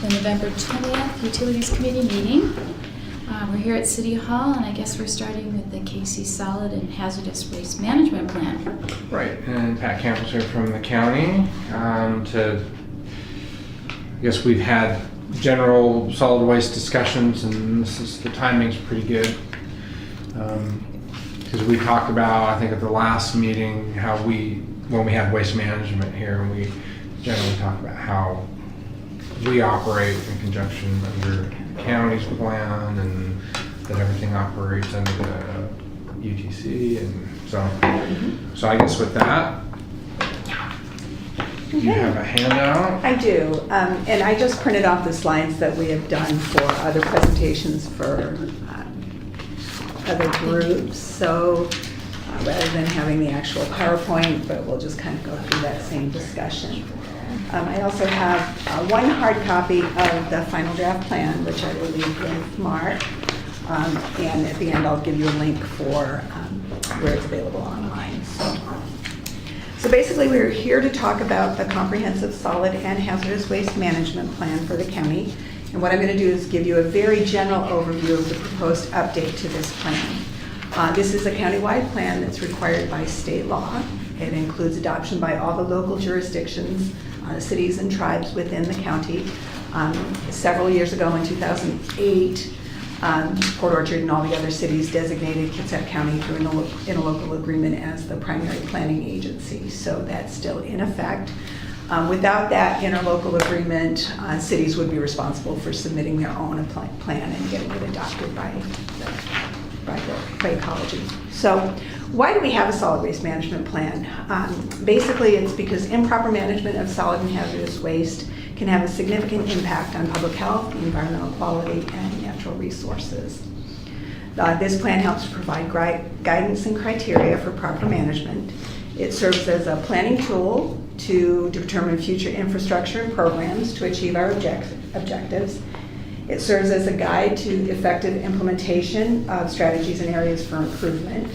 the November 20th Utilities Committee meeting. We're here at City Hall, and I guess we're starting with the KC Solid and Hazardous Waste Management Plan. Right, and Pat Campbell's here from the county. I guess we've had general solid waste discussions, and the timing's pretty good. Because we talked about, I think at the last meeting, when we had waste management here, and we generally talked about how we operate in conjunction under the county's plan, and that everything operates under the UTC, and so I guess with that, you have a handout. I do, and I just printed off the slides that we have done for other presentations for other groups, so rather than having the actual PowerPoint, but we'll just kind of go through that same discussion. I also have one hard copy of the final draft plan, which I will leave with Mark, and at the end I'll give you a link for where it's available online. So basically we're here to talk about the comprehensive solid and hazardous waste management plan for the county. And what I'm going to do is give you a very general overview of the proposed update to this plan. This is a countywide plan that's required by state law. It includes adoption by all the local jurisdictions, cities and tribes within the county. Several years ago in 2008, Port Orchard and all the other cities designated Kitsap County through an interlocal agreement as the primary planning agency. So that's still in effect. Without that interlocal agreement, cities would be responsible for submitting their own plan and getting it adopted by ecology. So why do we have a solid waste management plan? Basically, it's because improper management of solid and hazardous waste can have a significant impact on public health, environmental quality, and natural resources. This plan helps provide guidance and criteria for proper management. It serves as a planning tool to determine future infrastructure and programs to achieve our objectives. It serves as a guide to effective implementation of strategies and areas for improvement.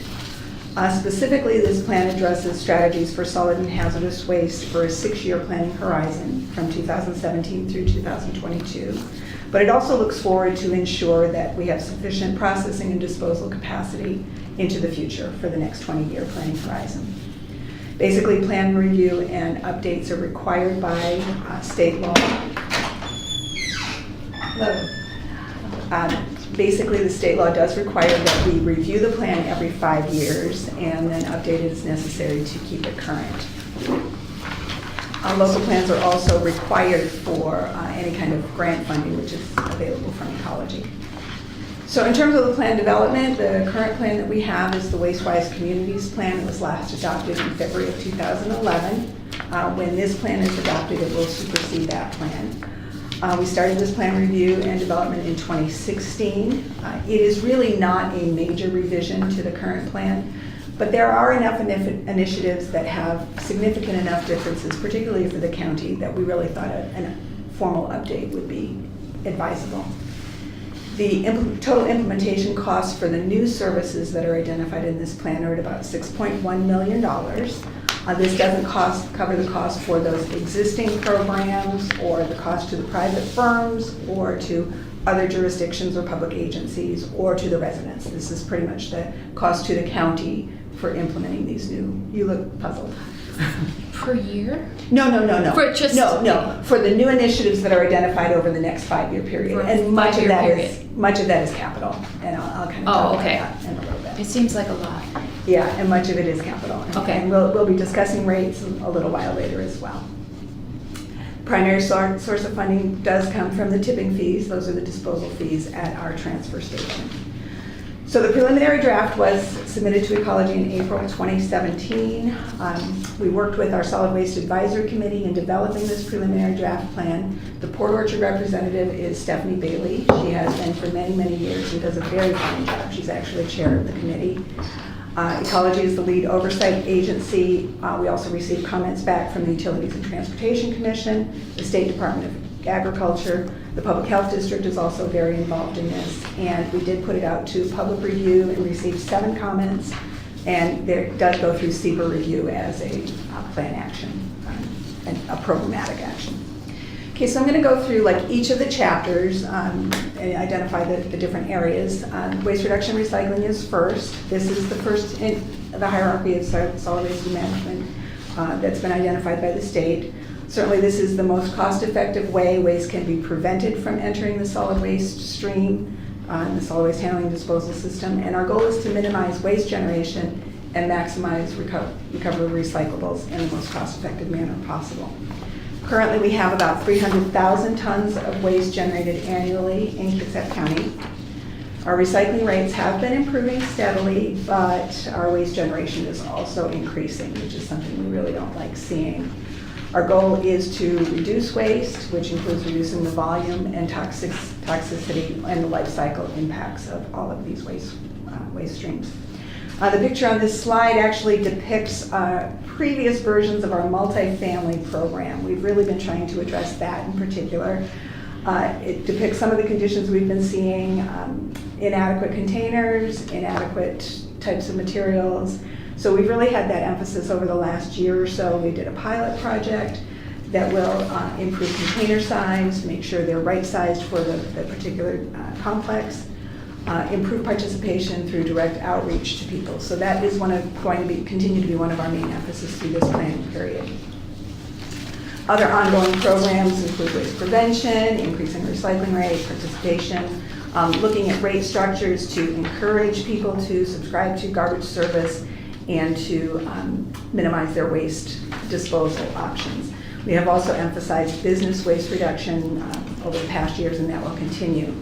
Specifically, this plan addresses strategies for solid and hazardous waste for a 6-year planning horizon from 2017 through 2022. But it also looks forward to ensure that we have sufficient processing and disposal capacity into the future for the next 20-year planning horizon. Basically, plan review and updates are required by state law. Basically, the state law does require that we review the plan every 5 years and then update it as necessary to keep it current. Local plans are also required for any kind of grant funding which is available from ecology. So in terms of the plan development, the current plan that we have is the WasteWise Communities Plan. It was last adopted in February of 2011. When this plan is adopted, it will supersede that plan. We started this plan review and development in 2016. It is really not a major revision to the current plan, but there are enough initiatives that have significant enough differences, particularly for the county, that we really thought a formal update would be advisable. The total implementation costs for the new services that are identified in this plan are at about $6.1 million. This doesn't cover the cost for those existing programs or the cost to the private firms or to other jurisdictions or public agencies or to the residents. This is pretty much the cost to the county for implementing these new. You look puzzled. Per year? No. For just no. For the new initiatives that are identified over the next 5-year period, and much of that is capital. And I'll kind of talk about that in a little bit. It seems like a lot. Yeah, and much of it is capital. Okay. And we'll be discussing rates a little while later as well. Primary source of funding does come from the tipping fees. Those are the disposal fees at our transfer station. So the preliminary draft was submitted to Ecology in April 2017. We worked with our Solid Waste Advisory Committee in developing this preliminary draft plan. The Port Orchard representative is Stephanie Bailey. She has been for many, many years and does a very fine job. She's actually chair of the committee. Ecology is the lead oversight agency. We also received comments back from the Utilities and Transportation Commission, the State Department of Agriculture. The Public Health District is also very involved in this, and we did put it out to public review and received 7 comments, and it does go through SEPA review as a plan action, and a programmatic action. Okay, so I'm going to go through like each of the chapters and identify the different areas. Waste reduction recycling is first. This is the first in the hierarchy of solid waste management that's been identified by the state. Certainly this is the most cost-effective way waste can be prevented from entering the solid waste stream, the solid waste handling disposal system. And our goal is to minimize waste generation and maximize recovery recyclables in the most cost-effective manner possible. Currently, we have about 300,000 tons of waste generated annually in Kitsap County. Our recycling rates have been improving steadily, but our waste generation is also increasing, which is something we really don't like seeing. Our goal is to reduce waste, which includes reducing the volume and toxicity and the life cycle impacts of all of these waste streams. The picture on this slide actually depicts previous versions of our multifamily program. We've really been trying to address that in particular. It depicts some of the conditions we've been seeing, inadequate containers, inadequate types of materials. So we've really had that emphasis over the last year or so. We did a pilot project that will improve container size, make sure they're right-sized for the particular complex, improve participation through direct outreach to people. So that is continue to be one of our main emphasis through this planning period. Other ongoing programs include waste prevention, increasing recycling rate, participation, looking at rate structures to encourage people to subscribe to garbage service and to minimize their waste disposal options. We have also emphasized business waste reduction over the past years, and that will continue.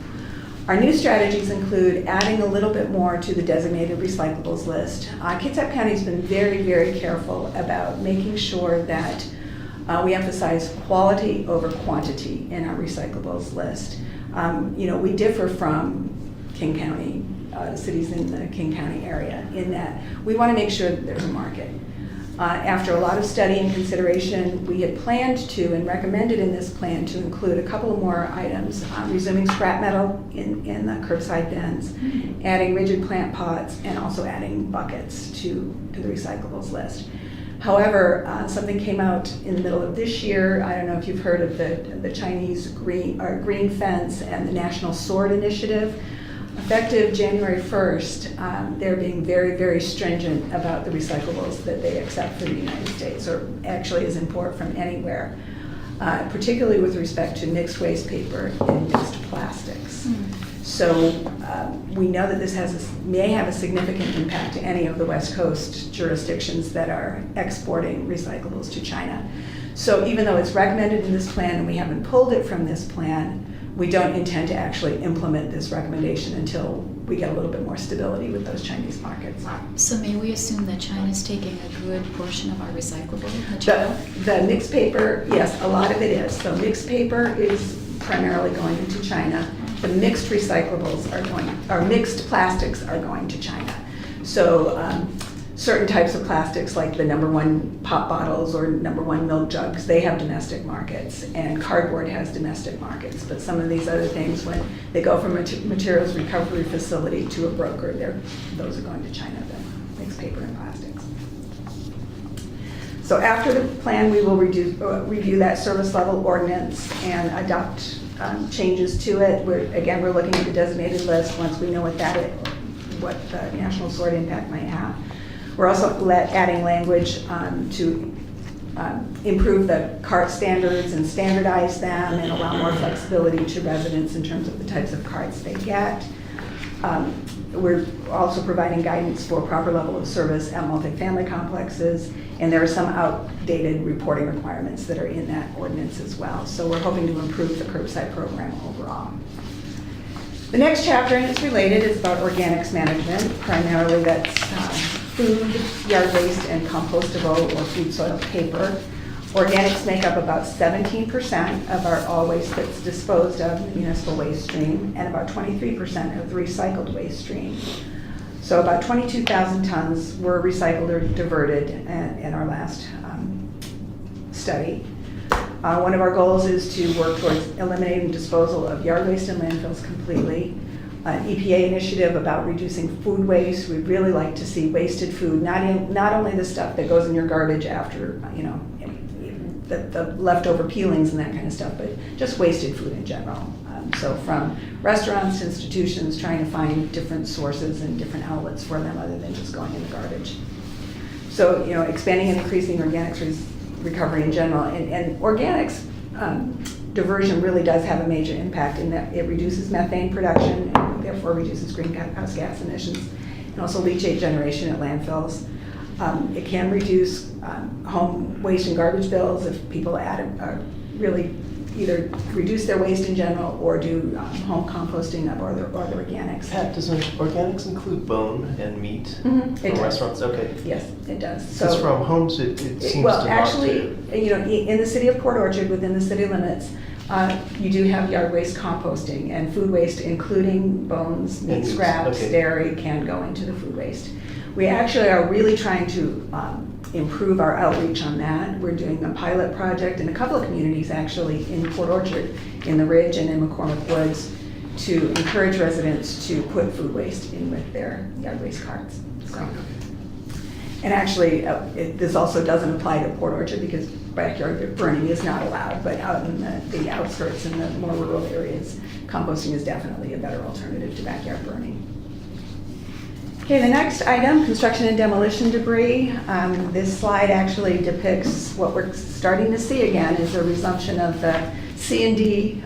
Our new strategies include adding a little bit more to the designated recyclables list. Kitsap County has been very, very careful about making sure that we emphasize quality over quantity in our recyclables list. We differ from King County, cities in the King County area, in that we want to make sure that there's a market. After a lot of study and consideration, we had planned to and recommended in this plan to include a couple more items, resuming scrap metal in the curbside bins, adding rigid plant pots, and also adding buckets to the recyclables list. However, something came out in the middle of this year. I don't know if you've heard of the Chinese green fence and the National Sword Initiative. Effective January 1st, they're being very, very stringent about the recyclables that they accept for the United States, or actually as import from anywhere, particularly with respect to mixed waste paper and mixed plastics. So we know that this may have a significant impact to any of the West Coast jurisdictions that are exporting recyclables to China. So even though it's recommended in this plan and we haven't pulled it from this plan, we don't intend to actually implement this recommendation until we get a little bit more stability with those Chinese markets. So may we assume that China's taking a good portion of our recyclable material? The mixed paper, yes, a lot of it is. So mixed paper is primarily going into China. The mixed recyclables mixed plastics are going to China. So certain types of plastics, like the #1 pop bottles or #1 milk jugs, they have domestic markets, and cardboard has domestic markets. But some of these other things, when they go from a materials recovery facility to a broker, those are going to China, the mixed paper and plastics. So after the plan, we will review that service level ordinance and adopt changes to it. We're looking at the designated list once we know what the National Sword impact might have. We're also adding language to improve the cart standards and standardize them and allow more flexibility to residents in terms of the types of carts they get. We're also providing guidance for proper level of service at multifamily complexes, and there are some outdated reporting requirements that are in that ordinance as well. So we're hoping to improve the curbside program overall. The next chapter, and it's related, is about organics management. Primarily that's food, yard waste, and compostable or food soil paper. Organics make up about 17% of our all waste that's disposed of in the municipal waste stream, and about 23% of the recycled waste stream. So about 22,000 tons were recycled or diverted in our last study. One of our goals is to work towards eliminating disposal of yard waste in landfills completely. An EPA initiative about reducing food waste. We'd really like to see wasted food, not only the stuff that goes in your garbage after, the leftover peelings and that kind of stuff, but just wasted food in general. So from restaurants to institutions, trying to find different sources and different outlets for them other than just going in the garbage. So, expanding and increasing organics recovery in general. And organics diversion really does have a major impact in that it reduces methane production and therefore reduces greenhouse gas emissions, and also leachate generation at landfills. It can reduce home waste and garbage bills if people really either reduce their waste in general or do home composting of or the organics. Pat, does organics include bone and meat It from does. restaurants? Okay. Yes, it does. Because from homes, it seems Well, to actually, not to. in the city of Port Orchard, within the city limits, you do have yard waste composting, and food waste, including bones, meat And meats, scraps, okay. dairy, can go into the food waste. We actually are really trying to improve our outreach on that. We're doing a pilot project in a couple of communities, actually, in Port Orchard, in the Ridge and in McCormick Woods, to encourage residents to put food waste in with their yard waste carts. So. And actually, this also doesn't apply to Port Orchard because backyard burning is not allowed, but out in the outskirts and the more rural areas, composting is definitely a better alternative to backyard burning. Okay, the next item, construction and demolition debris. This slide actually depicts what we're starting to see again is a resumption of the C&D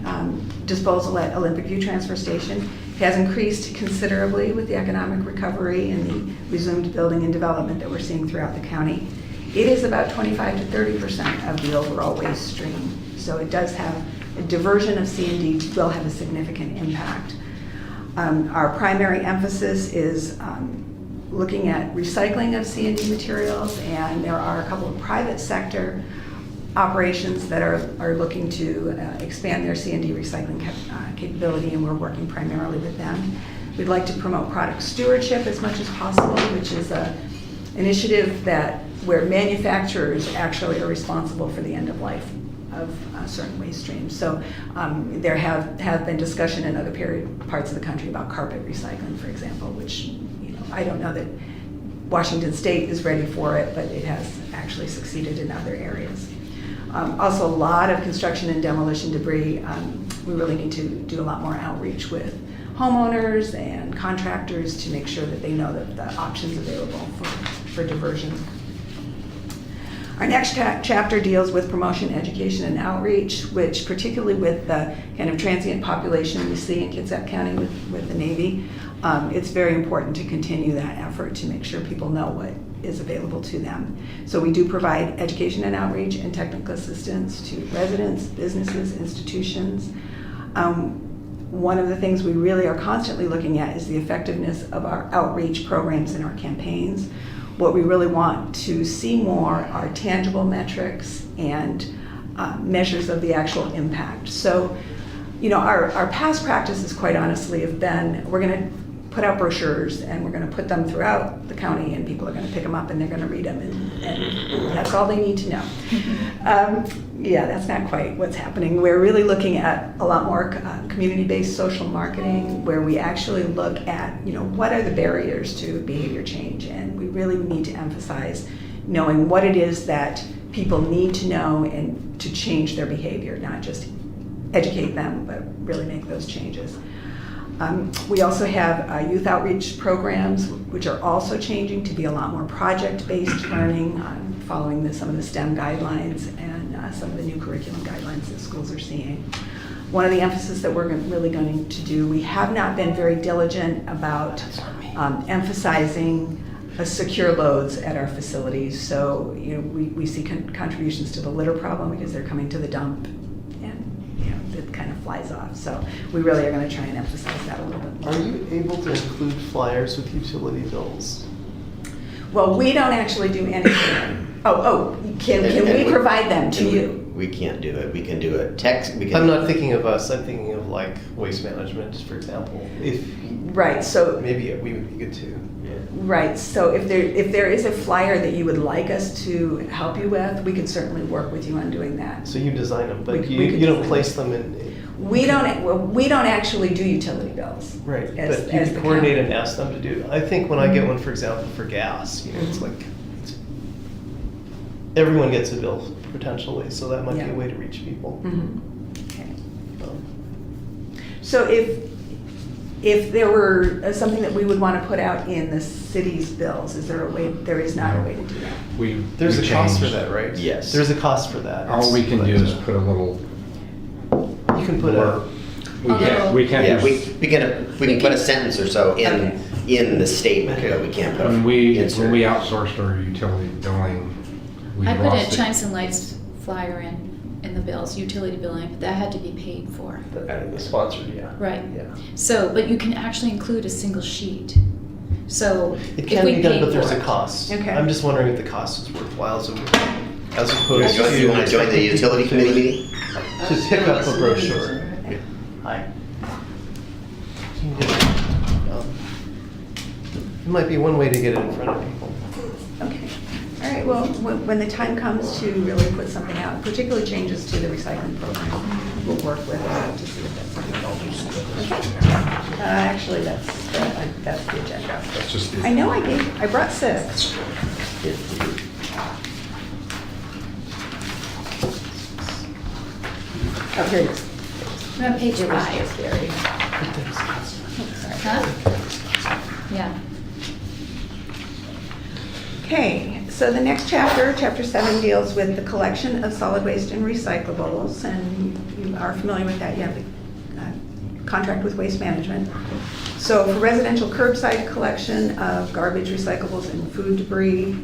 disposal at Olympic View Transfer Station. It has increased considerably with the economic recovery and the resumed building and development that we're seeing throughout the county. It is about 25 to 30% of the overall waste stream. So it does have a diversion of C&D will have a significant impact. Our primary emphasis is looking at recycling of C&D materials, and there are a couple of private sector operations that are looking to expand their C&D recycling capability, and we're working primarily with them. We'd like to promote product stewardship as much as possible, which is an initiative where manufacturers actually are responsible for the end of life of certain waste streams. So there have been discussion in other parts of the country about carpet recycling, for example, which I don't know that Washington State is ready for it, but it has actually succeeded in other areas. Also, a lot of construction and demolition debris. We really need to do a lot more outreach with homeowners and contractors to make sure that they know that the options available for diversion. Our next chapter deals with promotion, education, and outreach, which particularly with the kind of transient population we see in Kitsap County with the Navy, it's very important to continue that effort to make sure people know what is available to them. So we do provide education and outreach and technical assistance to residents, businesses, institutions. One of the things we really are constantly looking at is the effectiveness of our outreach programs and our campaigns. What we really want to see more are tangible metrics and measures of the actual impact. So, our past practices, quite honestly, have been, we're going to put out brochures and we're going to put them throughout the county and people are going to pick them up and they're going to read them and that's all they need to know. Yeah, that's not quite what's happening. We're really looking at a lot more community-based social marketing where we actually look at, what are the barriers to behavior change, and we really need to emphasize knowing what it is that people need to know and to change their behavior, not just educate them, but really make those changes. We also have youth outreach programs, which are also changing to be a lot more project-based learning, following some of the STEM guidelines and some of the new curriculum guidelines that schools are seeing. One of the emphasis that we're really going to do, we have not been very diligent about emphasizing secure loads at our facilities. So we see contributions to the litter problem because they're coming to the dump it kind of flies off. So we really are going to try and emphasize that a little bit more. Are you able to include flyers with utility bills? Well, we don't actually do anything. Can we provide them to you? We can't do it. We can do a text. I'm not thinking of us. I'm thinking of like waste management, for example. Right. So maybe we would be good too. Yeah. Right. So if there is a flyer that you would like us to help you with, we can certainly work with you on doing that. So you design them, but We you could don't design place them in. We don't actually do utility bills. Right. as But you the coordinate county. and ask them to do. I think when I get one, for example, for gas, it's like. everyone gets a bill potentially, so that might be Yeah. a way to reach people. Okay. Um, So if there were something that we would want to put out in the city's bills, is there a way, there is not a way to do that? There's we a cost for changed- that, right? Yes. There's a cost for that. All we can But, do is put a little. You can put a, We can't Yeah, do. we can put a sentence or so Okay. in the statement, Okay. but we can't put a When we insert. outsourced our utility billing, we I put lost a it. Chimes and Lights flyer in the bills, utility billing, but that had to be paid for. the sponsored, yeah. Right. Yeah. So, but you can actually include a single sheet. So It if can we be done, paid but there's for a it. cost. Okay. I'm just wondering if the cost is worthwhile as opposed to. You want to join the utility committee meeting? Just pick up a brochure. Hi. It might be one way to get it in front of people. Okay. All right, well, when the time comes to really put something out, particularly changes to the recycling program, we'll work with to see if that's something. Okay. Actually, that's the agenda. That's just the. I know I brought 6. Oh, here it is. We're on page 5. Huh? Yeah. Okay, so the next chapter, Chapter 7, deals with the collection of solid waste and recyclables, and you are familiar with that. You have the contract with Waste Management. So for residential curbside collection of garbage, recyclables, and food debris,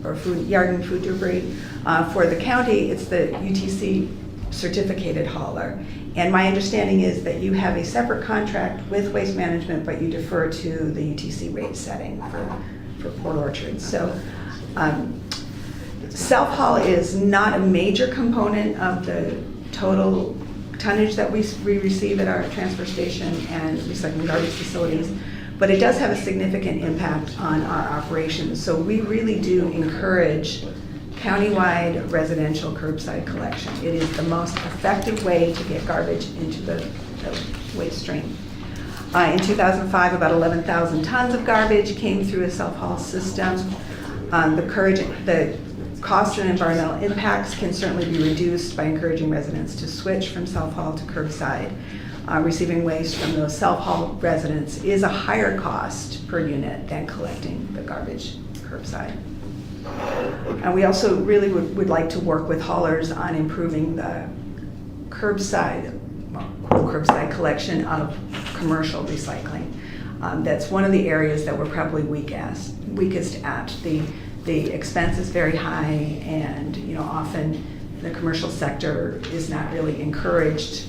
or yard and food debris, for the county, it's the UTC certificated hauler. And my understanding is that you have a separate contract with Waste Management, but you defer to the UTC rate setting for Port Orchard. So self-haul is not a major component of the total tonnage that we receive at our transfer station and recycling garbage facilities, but it does have a significant impact on our operations. So we really do encourage countywide residential curbside collection. It is the most effective way to get garbage into the waste stream. In 2005, about 11,000 tons of garbage came through a self-haul system. The cost and environmental impacts can certainly be reduced by encouraging residents to switch from self-haul to curbside. Receiving waste from those self-haul residents is a higher cost per unit than collecting the garbage curbside. And we also really would like to work with haulers on improving the curbside collection of commercial recycling. That's one of the areas that we're probably weakest at. The expense is very high, and often the commercial sector is not really encouraged,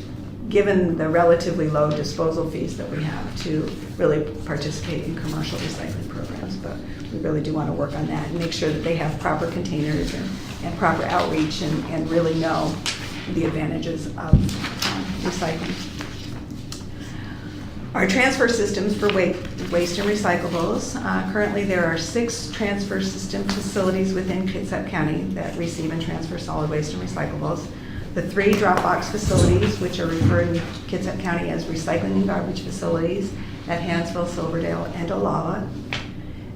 given the relatively low disposal fees that we have, to really participate in commercial recycling programs. But we really do want to work on that and make sure that they have proper containers and proper outreach and really know the advantages of recycling. Our transfer systems for waste and recyclables. Currently there are 6 transfer system facilities within Kitsap County that receive and transfer solid waste and recyclables. The 3 drop box facilities, which are referred in Kitsap County as recycling and garbage facilities at Hansville, Silverdale, and Olalla.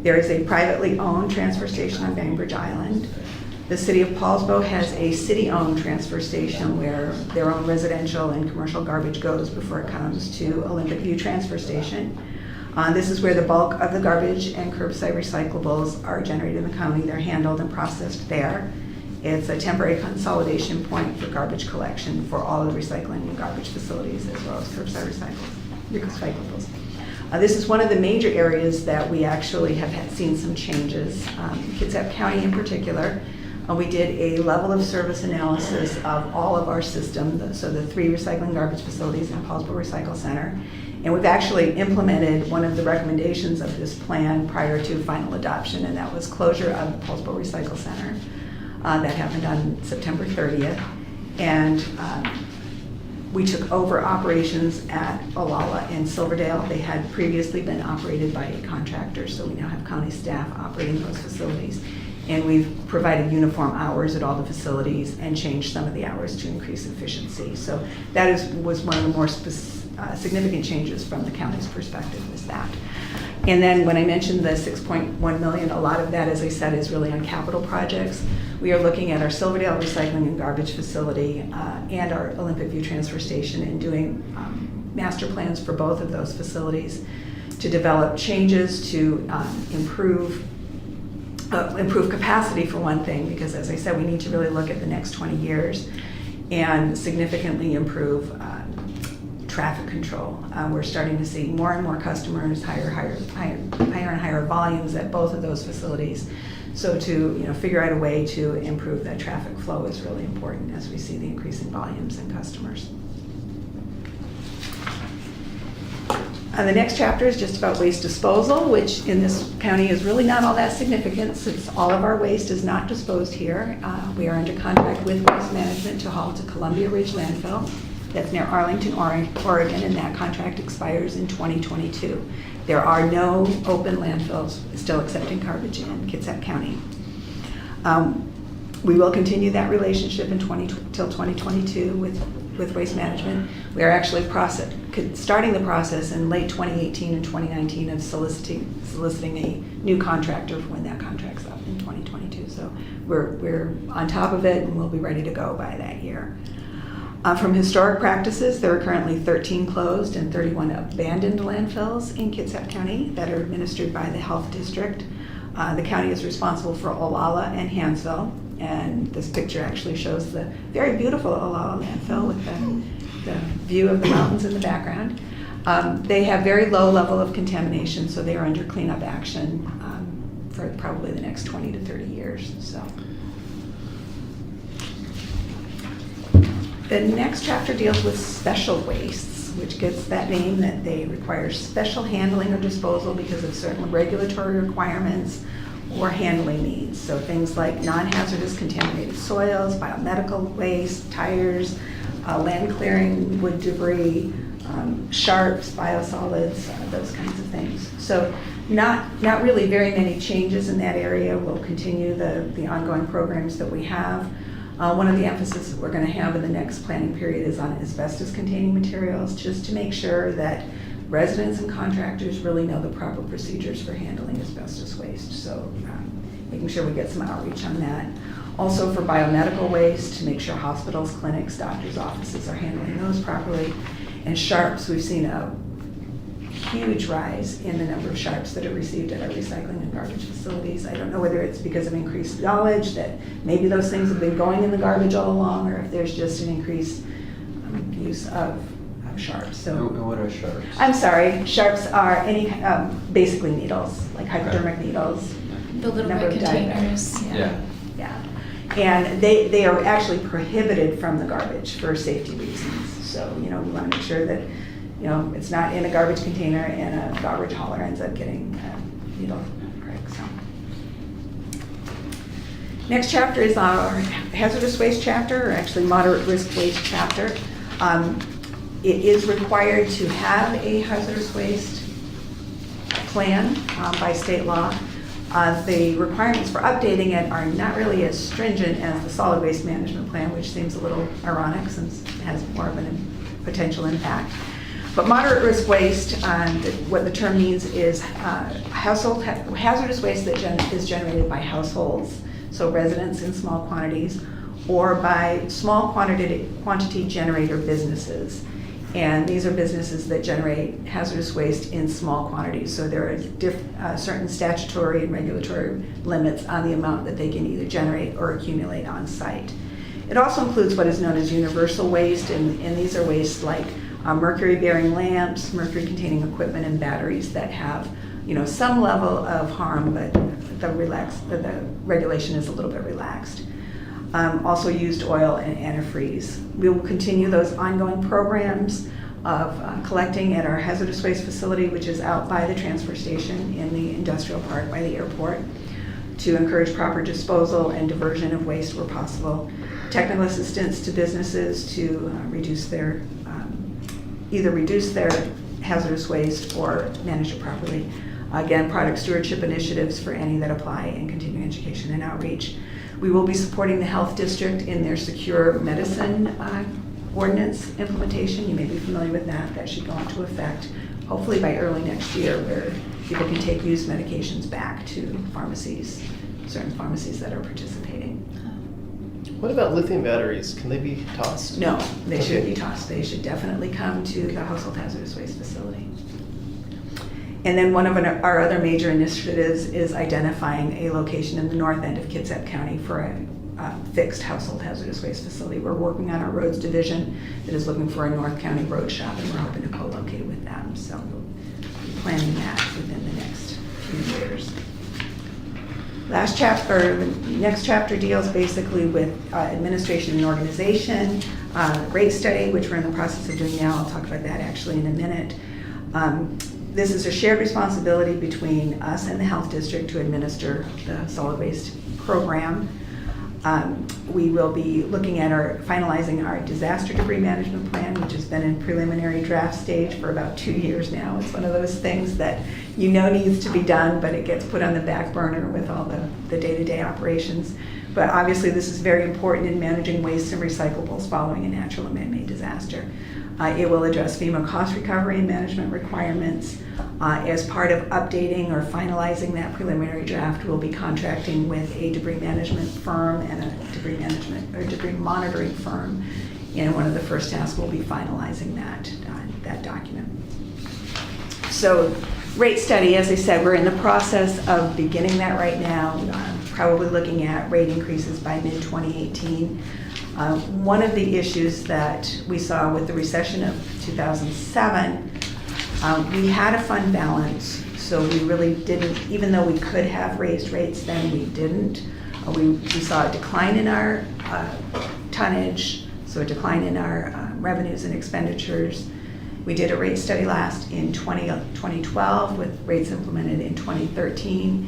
There is a privately owned transfer station on Bainbridge Island. The city of Paulsbo has a city-owned transfer station where their own residential and commercial garbage goes before it comes to Olympic View Transfer Station. This is where the bulk of the garbage and curbside recyclables are generated in the county. They're handled and processed there. It's a temporary consolidation point for garbage collection for all the recycling and garbage facilities, as well as curbside recyclables. This is one of the major areas that we actually have seen some changes. Kitsap County in particular, we did a level of service analysis of all of our systems, so the 3 recycling garbage facilities and Paulsbo Recycle Center. And we've actually implemented one of the recommendations of this plan prior to final adoption, and that was closure of the Paulsbo Recycle Center. That happened on September 30th. And we took over operations at Olalla and Silverdale. They had previously been operated by a contractor, so we now have county staff operating those facilities. And we've provided uniform hours at all the facilities and changed some of the hours to increase efficiency. So that was one of the more significant changes from the county's perspective, was that. And then when I mentioned the $6.1 million, a lot of that, as I said, is really on capital projects. We are looking at our Silverdale Recycling and Garbage Facility and our Olympic View Transfer Station and doing master plans for both of those facilities to develop changes to improve capacity for one thing, because as I said, we need to really look at the next 20 years and significantly improve traffic control. We're starting to see more and more customers, higher and higher volumes at both of those facilities. So to figure out a way to improve that traffic flow is really important as we see the increasing volumes in customers. The next chapter is just about waste disposal, which in this county is really not all that significant since all of our waste is not disposed here. We are under contract with Waste Management to haul to Columbia Ridge Landfill. That's near Arlington, Oregon, and that contract expires in 2022. There are no open landfills still accepting garbage in Kitsap County. We will continue that relationship till 2022 with Waste Management. We are actually starting the process in late 2018 and 2019 of soliciting a new contractor for when that contract's up in 2022. So we're on top of it and we'll be ready to go by that year. From historic practices, there are currently 13 closed and 31 abandoned landfills in Kitsap County that are administered by the Health District. The county is responsible for Olalla and Hansville, and this picture actually shows the very beautiful Olalla landfill with the view of the mountains in the background. They have very low level of contamination, so they are under cleanup action for probably the next 20 to 30 years. So. The next chapter deals with special wastes, which gets that name that they require special handling or disposal because of certain regulatory requirements or handling needs. So things like non-hazardous contaminated soils, biomedical waste, tires, land clearing, wood debris, sharps, biosolids, those kinds of things. So not really very many changes in that area. We'll continue the ongoing programs that we have. One of the emphasis that we're going to have in the next planning period is on asbestos-containing materials, just to make sure that residents and contractors really know the proper procedures for handling asbestos waste. So making sure we get some outreach on that. Also for biomedical waste, to make sure hospitals, clinics, doctors' offices are handling those properly. And sharps, we've seen a huge rise in the number of sharps that are received at our recycling and garbage facilities. I don't know whether it's because of increased knowledge that maybe those things have been going in the garbage all along, or if there's just an increased use of sharps. So what are sharps? I'm sorry, sharps are any basically needles, like hypodermic needles. The little Number red of containers. Yeah. Yeah. And they are actually prohibited from the garbage for safety reasons. So, we want to make sure that it's not in a garbage container and a garbage hauler ends up getting needle prick. So. Next chapter is our hazardous waste chapter, or actually moderate risk waste chapter. It is required to have a hazardous waste plan by state law. The requirements for updating it are not really as stringent as the solid waste management plan, which seems a little ironic since it has more of a potential impact. But moderate risk waste, what the term means is hazardous waste that is generated by households, so residents in small quantities, or by small quantity generator businesses. And these are businesses that generate hazardous waste in small quantities. So there are certain statutory and regulatory limits on the amount that they can either generate or accumulate on site. It also includes what is known as universal waste, and these are wastes like mercury-bearing lamps, mercury-containing equipment, and batteries that have, some level of harm, but the regulation is a little bit relaxed. Also used oil and antifreeze. We will continue those ongoing programs of collecting at our hazardous waste facility, which is out by the transfer station in the industrial park by the airport, to encourage proper disposal and diversion of waste where possible. Technical assistance to businesses to either reduce their hazardous waste or manage it properly. Again, product stewardship initiatives for any that apply, and continuing education and outreach. We will be supporting the Health District in their secure medicine ordinance implementation. You may be familiar with that. That should go into effect hopefully by early next year, where people can take used medications back to pharmacies, certain pharmacies that are participating. What about lithium batteries? Can they be tossed? No, they should Okay. be tossed. They should definitely come to the household hazardous waste facility. And then one of our other major initiatives is identifying a location in the north end of Kitsap County for a fixed household hazardous waste facility. We're working on our roads division that is looking for a North County road shop, and we're hoping to co-locate with them. So we'll be planning that within the next few years. Last chapter, the next chapter deals basically with administration and organization, rate study, which we're in the process of doing now. I'll talk about that actually in a minute. This is a shared responsibility between us and the health district to administer the solid waste program. We will be looking at finalizing our disaster debris management plan, which has been in preliminary draft stage for about 2 years now. It's one of those things that you know needs to be done, but it gets put on the back burner with all the day-to-day operations. But obviously this is very important in managing waste and recyclables following a natural and man-made disaster. It will address FEMA cost recovery and management requirements. As part of updating or finalizing that preliminary draft, we'll be contracting with a debris management firm and a debris monitoring firm. And one of the first tasks will be finalizing that document. So rate study, as I said, we're in the process of beginning that right now, probably looking at rate increases by mid-2018. One of the issues that we saw with the recession of 2007, we had a fund balance, so we really didn't, even though we could have raised rates then, we didn't. We saw a decline in our tonnage, so a decline in our revenues and expenditures. We did a rate study last in 2012 with rates implemented in 2013,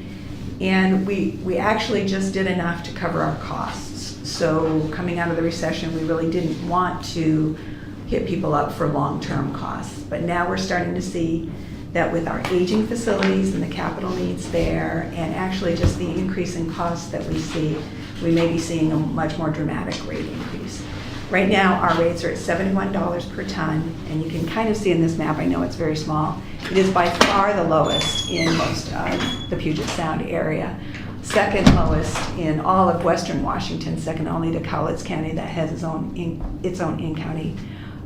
and we actually just did enough to cover our costs. So coming out of the recession, we really didn't want to hit people up for long-term costs. But now we're starting to see that with our aging facilities and the capital needs there, and actually just the increase in costs that we see, we may be seeing a much more dramatic rate increase. Right now, our rates are at $71 per ton, and you can kind of see in this map, I know it's very small, it is by far the lowest in most of the Puget Sound area. Second lowest in all of Western Washington, second only to Cowlitz County that has its own in-county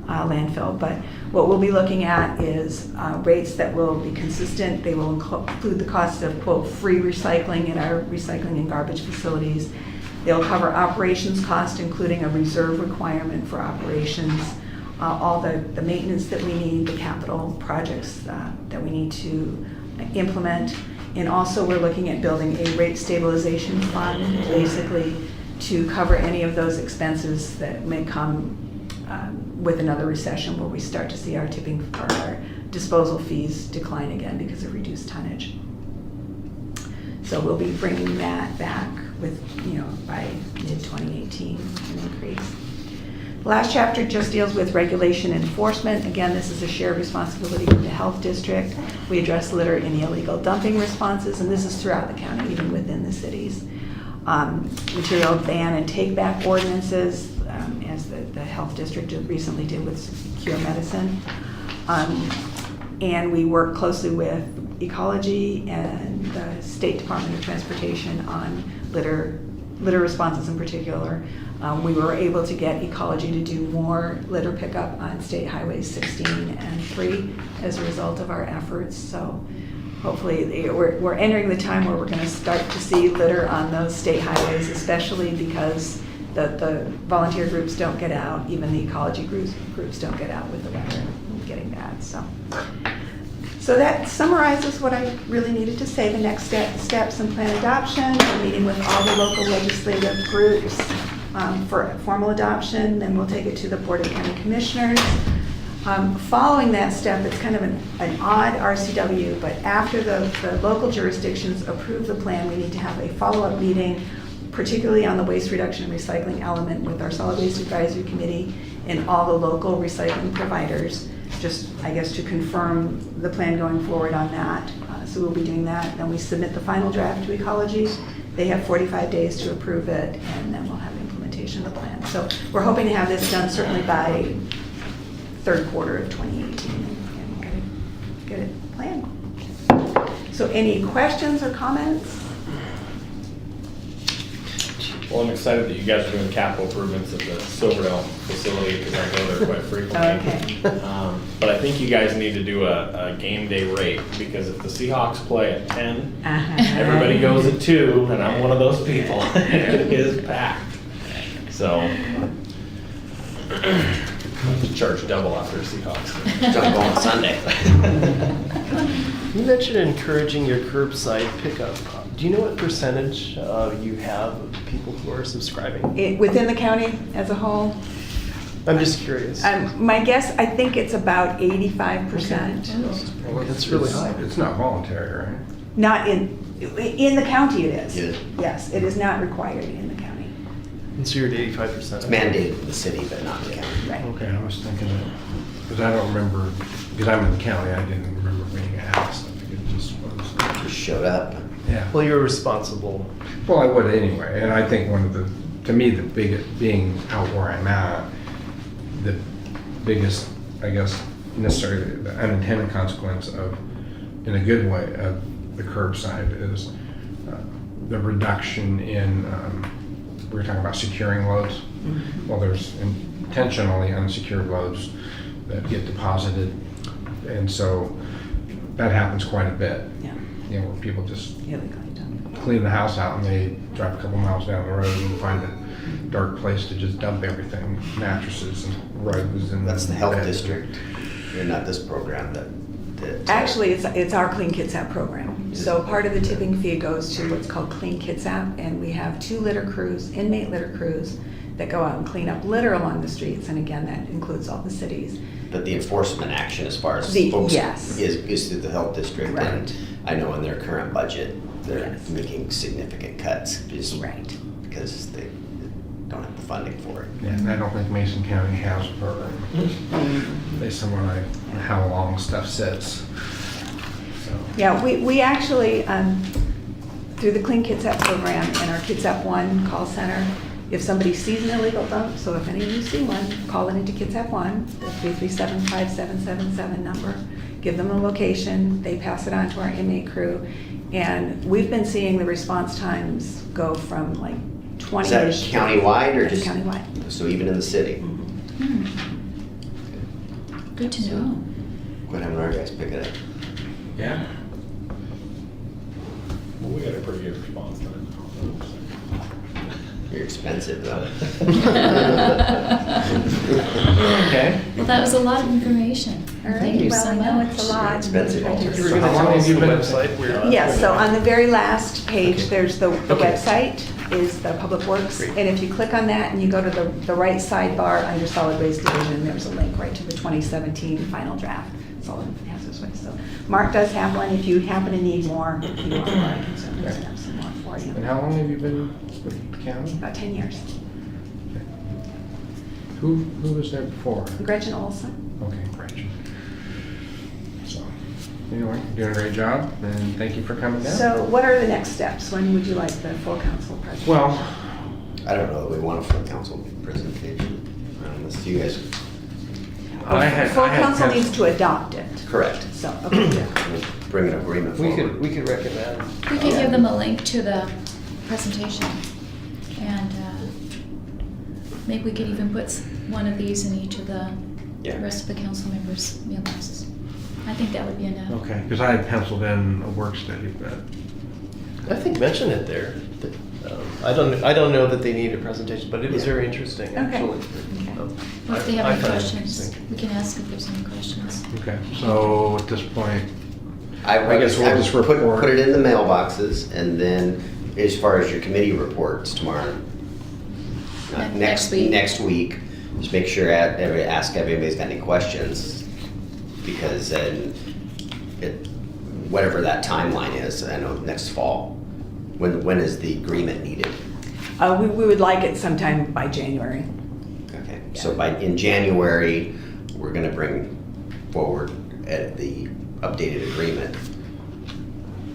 landfill. But what we'll be looking at is rates that will be consistent. They will include the cost of, quote, free recycling in our recycling and garbage facilities. They'll cover operations cost, including a reserve requirement for operations, all the maintenance that we need, the capital projects that we need to implement. And also we're looking at building a rate stabilization fund, basically to cover any of those expenses that may come with another recession where we start to see our disposal fees decline again because of reduced tonnage. So we'll be bringing that back with, by mid-2018, an increase. The last chapter just deals with regulation enforcement. Again, this is a shared responsibility with the health district. We address litter and illegal dumping responses, and this is throughout the county, even within the cities. Material ban and take-back ordinances, as the health district recently did with Secure Medicine. And we work closely with Ecology and the State Department of Transportation on litter responses in particular. We were able to get Ecology to do more litter pickup on State Highways 16 and 3 as a result of our efforts. So hopefully we're entering the time where we're going to start to see litter on those state highways, especially because the volunteer groups don't get out, even the ecology groups don't get out with the weather getting bad. So that summarizes what I really needed to say. The next steps in plan adoption, we're meeting with all the local legislative groups for formal adoption, then we'll take it to the Board of County Commissioners. Following that step, it's kind of an odd RCW, but after the local jurisdictions approve the plan, we need to have a follow-up meeting, particularly on the waste reduction and recycling element with our Solid Waste Advisory Committee and all the local recycling providers, just, I guess, to confirm the plan going forward on that. So we'll be doing that. Then we submit the final draft to Ecology. They have 45 days to approve it, and then we'll have implementation of the plan. So we're hoping to have this done certainly by third quarter of 2018 and get it planned. So any questions or comments? Well, I'm excited that you guys are doing capital improvements at the Silverdale facility, because I go there quite frequently. Okay. But I think you guys need to do a game day rate, because if the Seahawks play at 10, Uh-huh. everybody goes at 2, and I'm one of those people. It is packed. So, I'll just charge double after Seahawks. Don't go on Sunday. You mentioned encouraging your curbside pickup. Do you know what percentage you have of people who are subscribing? Within the county as a whole, I'm just curious. my guess, I think it's about 85%. Well, That's really high. It's not voluntary, right? Not in the county it is. Yeah. Yes, it is not required in the county. And so you're at 85%? It's mandated in the city, but not in the county. Right. Okay, I was thinking that, because I don't remember, because I'm in the county, I didn't remember being asked. I think it just was, Just showed up. yeah. Well, you're responsible. Well, I would anyway, and I think one of the, to me, the biggest, being out where I'm at, the biggest, I guess, necessarily the unintended consequence of, in a good way, of the curbside is the reduction in, we were talking about securing loads. Well, there's intentionally unsecured loads that get deposited, and so that happens quite a bit. Yeah. You know, where people just Illegally done. clean the house out and they drive a couple miles down the road and find a dark place to just dump everything, mattresses and rugs and. That's the health beds. district. You're not this program that. Actually, it's our Clean Kitsap program. So part of the tipping fee goes to what's called Clean Kitsap, and we have 2 litter crews, inmate litter crews, that go out and clean up litter along the streets, and again, that includes all the cities. But the enforcement action as far as The- folks yes. is through the health district. Right. And I know in their current budget, they're Yes. making significant cuts just Right. because they don't have the funding for it. Yeah, and I don't think Mason County has a program, based on how long stuff sits. So, Yeah, we actually, through the Clean Kitsap program and our Kitsap One call center, if somebody sees an illegal dump, so if any of you see one, call it into Kitsap One, the 337-5777 number, give them a location, they pass it on to our inmate crew, and we've been seeing the response times go from like 20. Is that countywide or That's just? countywide. So even in the city? Hmm. Good to know. Quit having our guys pick it up. yeah. Well, we got a pretty good response time. You're expensive though. Okay. Well, that was a lot of information. All right, Thank you well, so I know much. it's a lot. Expensive. You were So going to how long tell have us you the been- website where. Yes, so on the very last page, there's the Okay. website, is the Public Works. Great. And if you click on that and you go to the right sidebar under Solid Waste Division, there's a link right to the 2017 final draft, solid hazardous waste. So Mark does have one, if you happen to need more, if you want more, I can certainly send up some more for And you. how long have you been with the county? About 10 years. Who was there before? Gretchen Olson. Okay, Gretchen. So, anyway, you're doing a great job, and thank you for coming down. So what are the next steps? When would you like the full council presentation? Well, I don't know that we want a full council presentation unless you guys. Full council needs to adopt it. Correct. So, okay. Bring an agreement We forward. could recommend. We can give them a link to the presentation, and maybe we could even put one of these in each of the Yeah. rest of the council members' mailboxes. I think that would be enough. okay, because I had penciled in a work study, but I think mention it there. I don't know that they need a presentation, but it was Yeah. very interesting, Okay. actually. Okay. Or if they have I any found it questions, interesting. we can ask if there's any questions. okay. So at this point, I guess we'll would just put report. it in the mailboxes, and then as far as your committee reports tomorrow, Next week. Next week, just make sure ask if anybody's got any questions, because then whatever that timeline is, I know next fall. When is the agreement needed? We would like it sometime by January. Okay, so in January, we're gonna bring forward the updated agreement.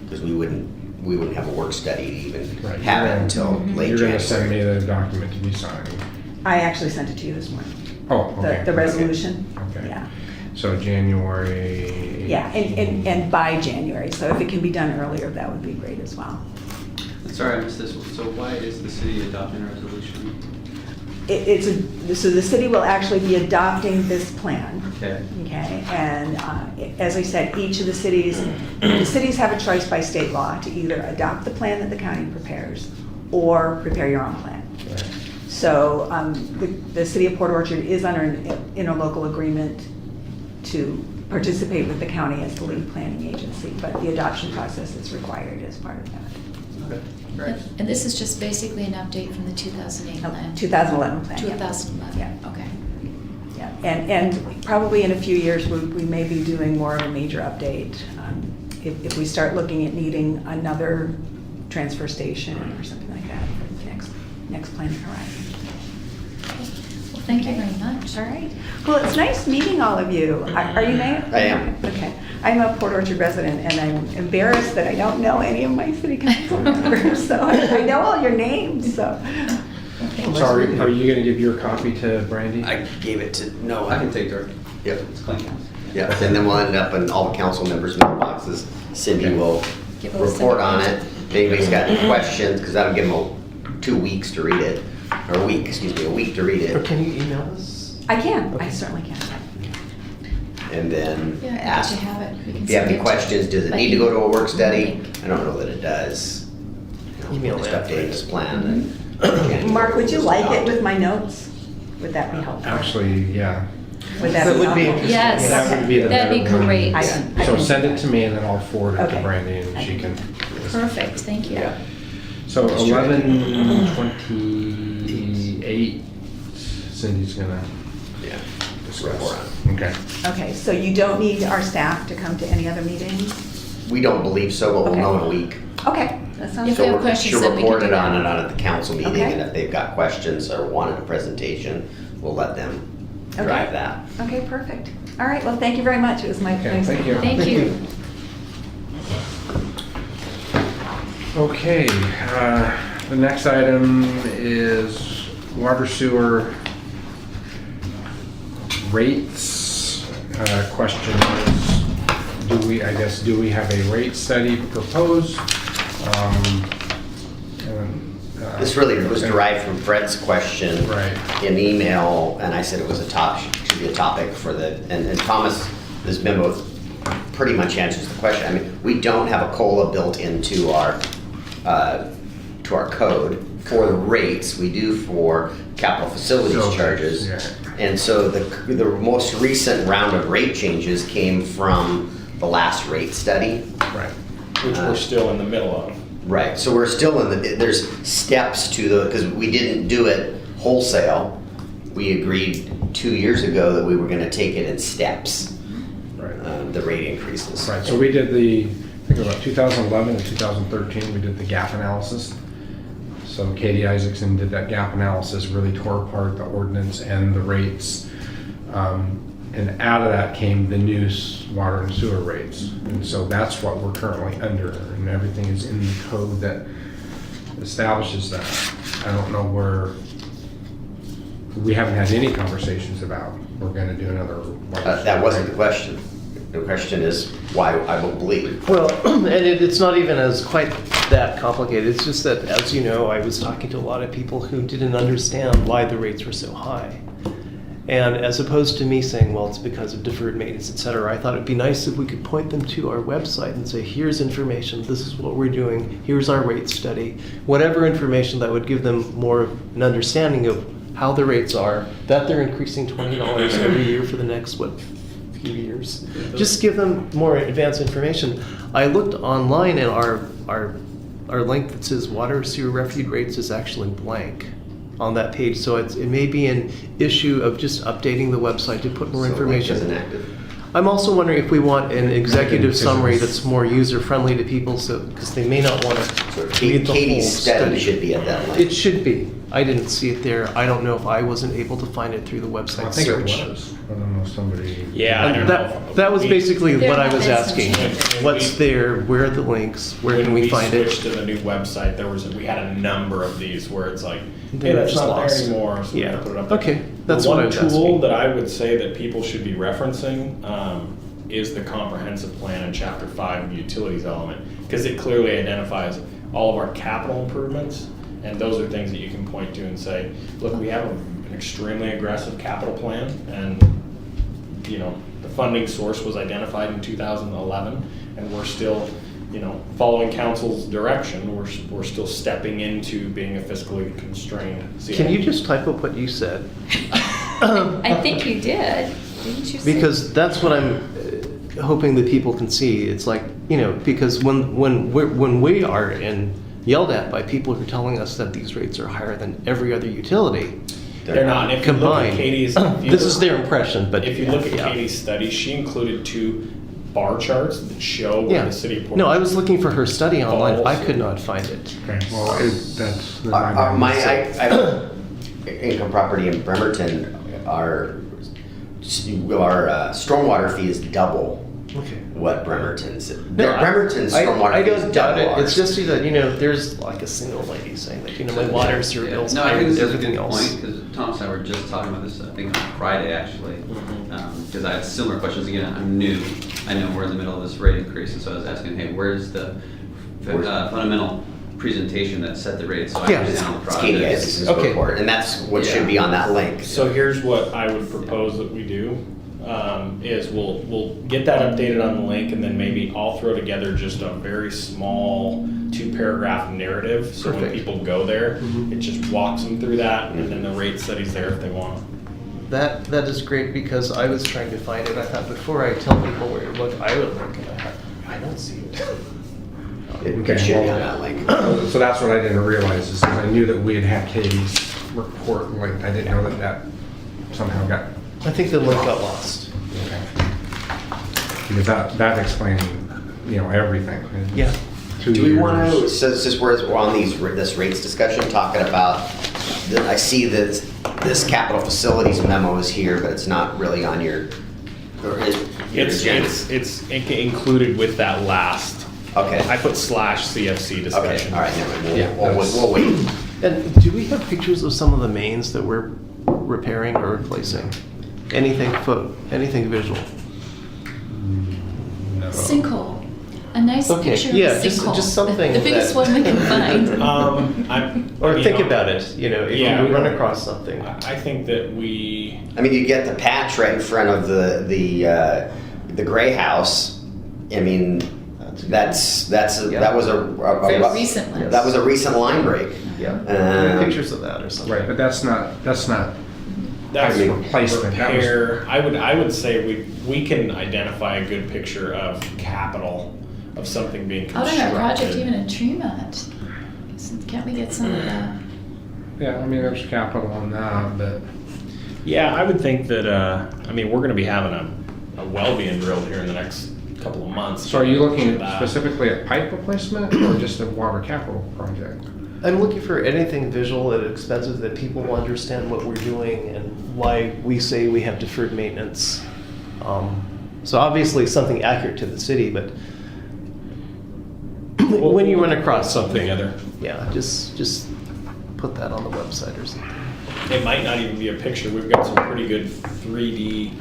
Because we wouldn't have a work study to even Right. have it until late you're going to send me January. the document to be signed. I actually sent it to you this morning. Oh, The- okay. The resolution. Okay. Yeah. So January. Yeah, and by January, so if it can be done earlier, that would be great as well. Sorry, I missed this one. So why is the city adopting a resolution? So the city will actually be adopting this plan. Okay. Okay, and as I said, each of the cities have a choice by state law to either adopt the plan that the county prepares or prepare your own plan. So the city of Port Orchard is under an interlocal agreement to participate with the county as the lead planning agency, but the adoption process is required as part of that. Okay. Great. And this is just basically an update from the 2008 plan? 2011 plan. yeah. 2011, Yeah. okay. Yeah, and probably in a few years, we may be doing more of a major update. If we start looking at needing another transfer station or something like that for the next planning horizon. Well, thank you very much. All right. Well, it's nice meeting all of you. Are you Mayor? I am. Okay. I'm a Port Orchard resident, and I'm embarrassed that I don't know any of my city council members, so I know all your names, so. So are you gonna give your copy to Brandy? I gave it to, no, I can take dirt. Yep. It's clean. Yeah, and then we'll end up in all the council members' mailboxes. Cindy will Give us report on some- it. If anybody's got any questions, because that'll give them 2 weeks to read it, or a week to read Or it. can you email us? I can, I certainly can. And then Yeah, good ask, to have it. We can if you have send any it to- questions, does it by need to go to a email. work study? Link. I don't know that it does. Email Just that. updating this plan and. Mark, would you like it with my notes? Would that be helpful? Actually, yeah. Would that That be would be helpful? interesting. Yes, That would be the that'd be better one. great. I So can send do it that. to me and then I'll forward it to Okay. Brandy and I she can can. Perfect, thank you. Yeah. So Let's try it. 11:28, Cindy's gonna Yeah. discuss. Report Okay. Okay, so you don't need our staff to come to any other meetings? We don't believe so, but we'll Okay. know in a week. Okay, that sounds If good. we have questions, She'll then we can report do it that. on at the council meeting, Okay. and if they've got questions or wanted a presentation, we'll let them Okay. drive that. Okay, perfect. All right, well, thank you very much. It was my Okay, nice. thank you. Thank you. Okay, the next item is water sewer rates. Question is, do we have a rate study proposed? This really was derived from Fred's question Right. in email, and I said it was should be a topic for and Thomas, this memo pretty much answers the question. I mean, we don't have a COLA built into our code for the rates. We do for capital facilities Facilities, charges. yeah. And so the most recent round of rate changes came from the last rate study. Right. Which we're still in the middle of. Right, so we're still there's steps to because we didn't do it wholesale. We agreed 2 years ago that we were gonna take it in steps, Right. the rate increases. Right, so we did I think about 2011 and 2013, we did the gap analysis. So Katie Isaacson did that gap analysis, really tore apart the ordinance and the rates. And out of that came the new water and sewer rates. And so that's what we're currently under, and everything is in the code that establishes that. I don't know we haven't had any conversations about, we're gonna do another. water That sewer wasn't the rate. question. The question is why I will believe. Well, and it's not even as quite that complicated. It's just that, as you know, I was talking to a lot of people who didn't understand why the rates were so high. And as opposed to me saying, well, it's because of deferred maintenance, et cetera, I thought it'd be nice if we could point them to our website and say, here's information, this is what we're doing, here's our rate study. Whatever information that would give them more of an understanding of how the rates are, that they're increasing $20 every year for the next, few years. Just give them more advanced information. I looked online and our link that says water sewer refuge rates is actually blank on that page. So it may be an issue of just updating the website to put more So the link information. isn't active. I'm also wondering if we want an executive Because summary it's- that's more user-friendly to people, so, because they may not want So to read the whole Katie's study study. should be at that It link. should be. I didn't see it there. I don't know if I wasn't able to find it through the I website think it search. was. I don't know, somebody. Yeah, I don't know. That was basically There what I have was been some asking. changes. What's there? Where are the links? Where When can we find switched it? to the new website, we had a number of these where it's like, They hey, were that's just not lost. there anymore, so we Yeah. gotta put it up there. Okay, that's The what I one was tool asking. that I would say that people should be referencing is the comprehensive plan in chapter 5 utilities element, because it clearly identifies all of our capital improvements, and those are things that you can point to and say, look, we have an extremely aggressive capital plan, and the funding source was identified in 2011, and we're still, following council's direction, we're still stepping into being a fiscally constrained CIP. Can you just type up what you said? I think you did, didn't you say? Because that's what I'm hoping that people can see. It's like, because when we are yelled at by people who are telling us that these rates are higher than every other utility They're not. If you look at combined, Katie's, this is their impression, but if you look at yeah. Katie's study, she included 2 bar charts that show where Yeah. the city of Portland. No, I was looking for her study online. I falls. could not find it. Okay, well, that's. Income property in Bremerton, our stormwater fee is double Okay. what Bremerton's. No, Bremerton's I stormwater fee don't is doubt double it. ours. It's just that, there's like a single lady saying that, my water sewer Yeah. bill's No, I higher think than this is a everything good else. point, because Thomas and I were just talking about this, I think on Friday, actually. Because I had similar questions. Again, I'm new. I know we're in the middle of this rate increase, and so I was asking, hey, where's the fundamental presentation that set the rate? So I Yeah. understand all the It's Katie projects. Isaac's Okay. report, and that's what Yeah. should be on that link. So here's what I would propose that we do, is we'll get that updated on the link, and then maybe I'll throw together just a very small 2-paragraph narrative. So when Perfect. people go there, it just walks them through that, and then the rate study's there if they want. That is great, because I was trying to find it. I thought before I tell people where to look, I would look, and I don't see it. It should be on that link. So that's what I didn't realize, is I knew that we had had Katie's report linked. I didn't know that somehow got, I think the link got lost. because that explained, everything. Yeah. 2 Do we years. want to, since we're on this rates discussion, talking about, I see that this capital facilities memo is here, but it's not really on your agenda. It's included with that last. Okay. I put /CFC Okay, discussion. all right, never mind. Yeah, We'll wait. And do we have pictures of some of the mains that we're repairing or replacing? Anything visual? Sinkhole. A nice Okay, picture yeah, of a just- sinkhole. just something The biggest that- one we can find. Or think about it, if Yeah. you run across something. I think that we. I mean, you get the patch right in front of the gray house. I mean, that was Very recent ones. that was a recent line break. Yeah, pictures of that or something. Right, but that's not That's replacement. That was- repair. I would say we can identify a good picture of capital of something being Out constructed. on our project, even in Tremont. Can't we get some of that? Yeah, I mean, there's capital on that, but Yeah, I would think that. We're going to be having a well being drilled here in the next couple of months. so are you looking That. specifically at pipe replacement or just a water capital project? I'm looking for anything visual and expensive that people will understand what we're doing and why we say we have deferred maintenance. So obviously something accurate to the city, but when you run across something, together, yeah, just put that on the website or something. it might not even be a picture. We've got some pretty good 3D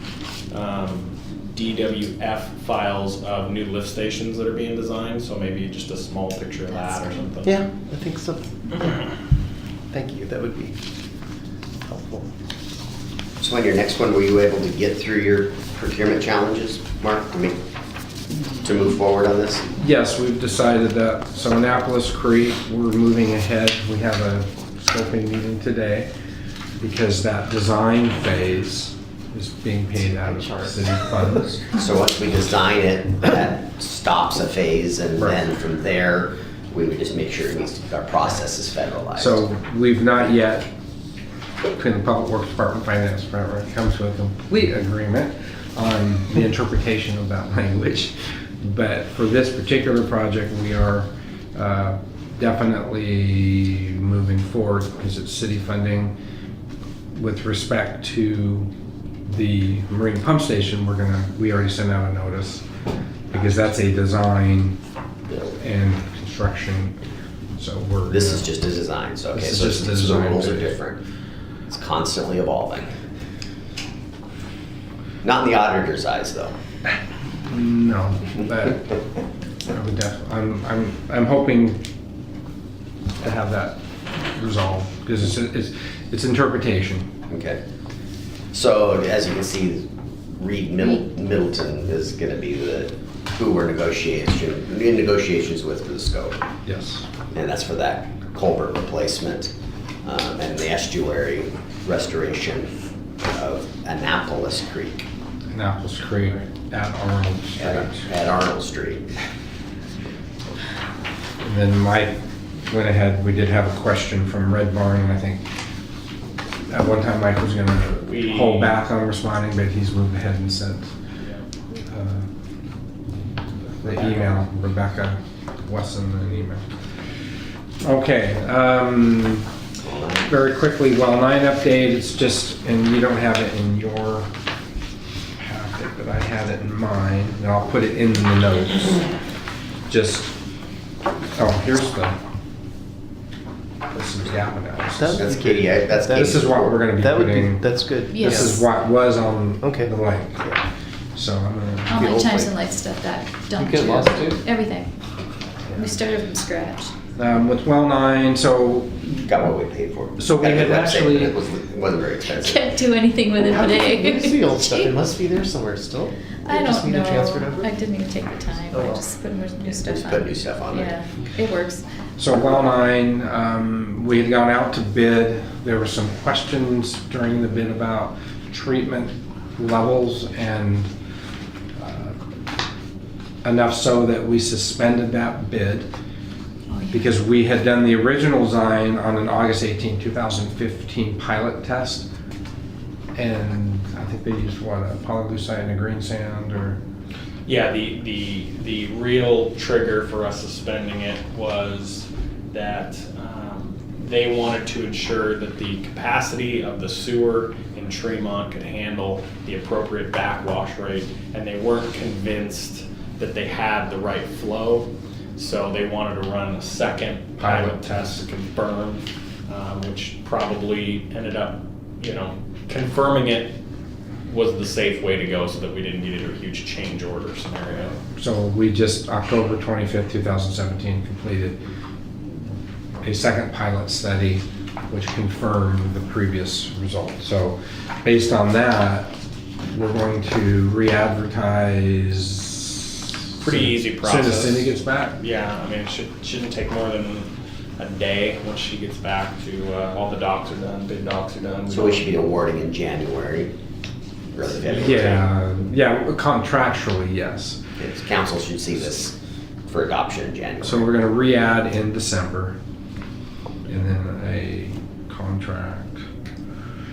DWF files of new lift stations that are being designed. So maybe just a small picture of that or something. Yeah, I think so. Thank you, that would be helpful. So on your next one, were you able to get through your procurement challenges, Mark, to move forward on this? Yes, we've decided that, so Annapolis Creek, we're moving ahead. We have a scoping meeting today because that design phase is being paid out of city funds. So once we design it, that stops a phase, and then from there, we would just make sure our process is federalized. So we've not yet, between the Public Works Department, Finance Department, come to a complete agreement on the interpretation of that language. But for this particular project, we are definitely moving forward because it's city funding. With respect to the marine pump station, we already sent out a notice because that's a design and construction. So This is just a design, so okay, This is so just a the design rules are phase. different. It's constantly evolving. Not in the auditor's eyes, though. No, but I would I'm hoping to have that resolved, because it's interpretation. Okay. So as you can see, Reed Middleton is going to be who we're in negotiations with for the scope. Yes. And that's for that culvert replacement and the estuary restoration of Annapolis Creek Annapolis Creek at Arnold Street. at Arnold Street. And then Mike went ahead, we did have a question from Red Barn, and I think at one time Mike was gonna hold back on responding, but he's moved ahead and sent the email, Rebecca Wesson, an email. Okay, very quickly, well, 9 update, it's just, and you don't have it in your packet, but I had it in mine, and I'll put it in the notes. Just, oh, here's this is gap analysis. That's Katie. That's Katie. This is what we're gonna be putting. That's good. Yeah. This is what was on Okay. the link. So I'm gonna, All my old times link. and light stuff got dumped. get too. lost too? Everything. We started from scratch. with well 9, so Got what we paid for. So we Got a had good website, actually- but it wasn't very expensive. Can't do anything with it How did you today. lose the old stuff? It must be there somewhere still. I It just don't need know. to transfer it over? I didn't even take the time. Oh, I well. just put new stuff Just on. put new stuff on Yeah, there. it works. So well 9, we had gone out to bid. There were some questions during the bid about treatment levels, and enough so that we suspended that bid Oh, yeah. because we had done the original design on an August 18, 2015 pilot test. And I think they used what, a polyglucite and a green sand, or Yeah, the real trigger for us suspending it was that they wanted to ensure that the capacity of the sewer in Tremont could handle the appropriate backwash rate, and they weren't convinced that they had the right flow, so they wanted to run a second pilot test to confirm, which probably ended up, confirming it was the safe way to go, so that we didn't get into a huge change order scenario. so we just, October 25th, 2017, completed a second pilot study which confirmed the previous result. So based on that, we're going to re-advertise. Pretty easy As soon as process. Cindy gets back? Yeah, I mean, it shouldn't take more than a day once she gets back to, all the docs are done, bid docs are done. So we should be awarding in January. Early February. Yeah, contractually, yes. Yes, council should see this for adoption in January. So we're gonna re-add in December, and then a contract.